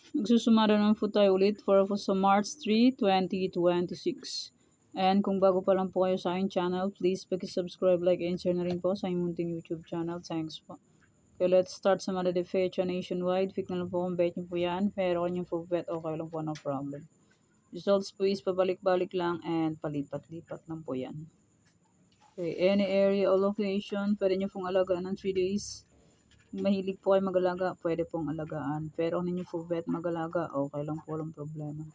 Magsusumada naman po tayo ulit for sa March 3, 2026. And kung bago pa lang po kayo sa aking channel, please pag-subscribe, like, and share na rin po sa aking munting YouTube channel. Thanks po. Okay, let's start sa Mada de Fecha nationwide. Pick na lang po kung bet nyo po yan. Pero kung yung full bet, okay lang po, no problem. Results po is pabalik-balik lang and palipat-lipat lang po yan. Okay, any area or location, pwede nyo pong alagaan ng 3 days. Kung mahilig po kayo mag-alaga, pwede pong alagaan. Pero kung ninyo full bet mag-alaga, okay lang po, walang problema.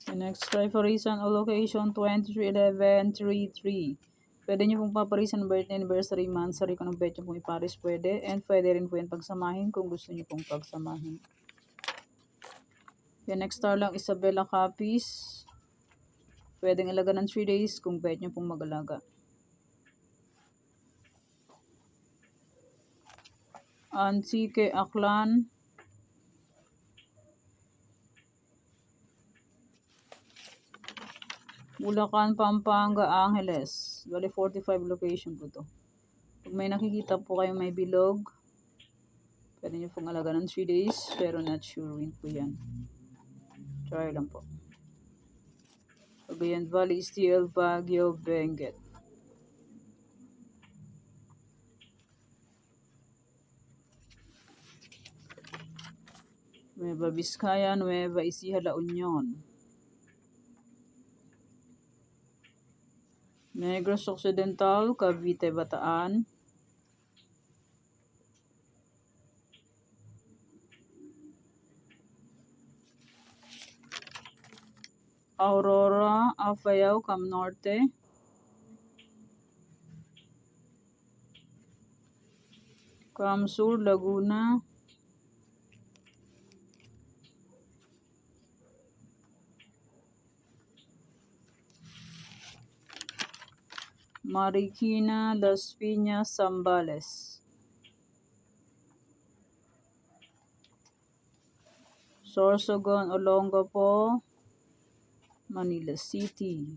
The next try for reason or location 231133. Pwede nyo pong paparisan birthday, anniversary, monthsary, kung ang bet nyo pong iparis pwede. And pwede rin po yan pagsamahin kung gusto nyo pong pagsamahin. The next star lang Isabella Capiz. Pwedeng alaga ng 3 days kung bet nyo pong mag-alaga. Antique Aklan. Bulacan, Pampanga, Angeles. Bali 45 location po to. Pag may nakikita po kayo may bilog, pwede nyo pong alaga ng 3 days, pero not sure win po yan. Try lang po. Cagayan Valley, STL, Baguio, Benguet. Nueva Vizcaya, Nueva Ecija, La Union. Negros Occidental, Cavite, Bataan. Aurora, Afayao, Cam Norte. Cam Sur, Laguna. Marikina, Las Piñas, Zambales. Sorsogon, Olongapo, Manila City.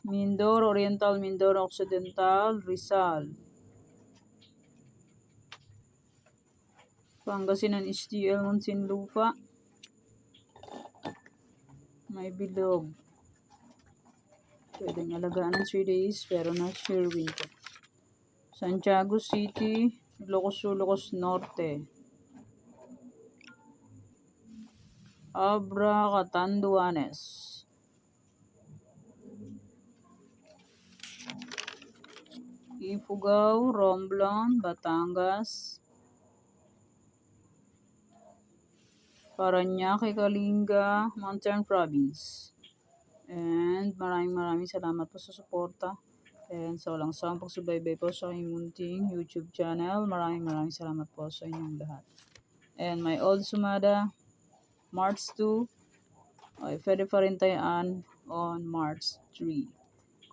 Mindoro Oriental, Mindoro Occidental, Rizal. Pangasinan, STL, Muntinlupa. May bilog. Pwedeng alagaan ng 3 days, pero not sure win po. Santiago City, Ilocos Sur, Ilocos Norte. Abra, Catanduanes. Ifugao, Romblon, Batangas. Parañaque, Kalinga, Mountain Province. And maraming salamat po sa suporta. And sa walang sawang pagsubaybay po sa aking munting YouTube channel. Maraming salamat po sa inyong lahat. And my old sumada, March 2. Okay, pwede pa rin tayaan on March 3.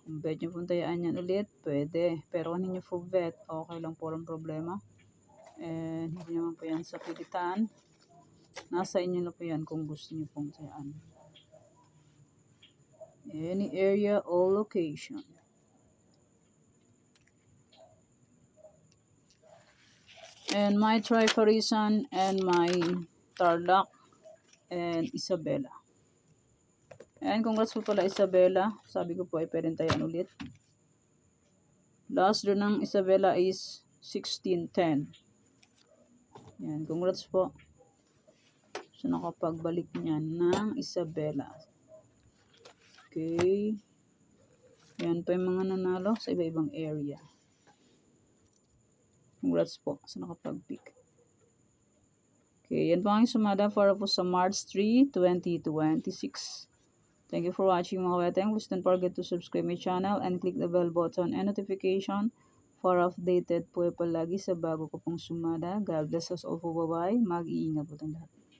Kung bet nyo pong tayaan yan ulit, pwede. Pero kung hindi nyo full bet, okay lang po ang problema. And hindi naman po yan sa pilitan. Nasa inyo na po yan kung gusto nyo pong tayaan. Any area or location. And my Trifarisan and my Tarlac and Isabela. And congrats po pala Isabela. Sabi ko po ay pwedeng tayan ulit. Last draw ng Isabela is 1610. Yan, congrats po. So nakapagbalik niyan ng Isabela. Okay. Yan pa yung mga nanalo sa iba-ibang area. Congrats po sa nakapag-pick. Okay, yan po ang sumada para po sa March 3, 2026. Thank you for watching mga weteng. Please don't forget to subscribe my channel and click the bell button and notification for updated po palagi sa bago ko pong sumada. God bless us all po. Bye-bye. Mag-iingat po tayong lahat.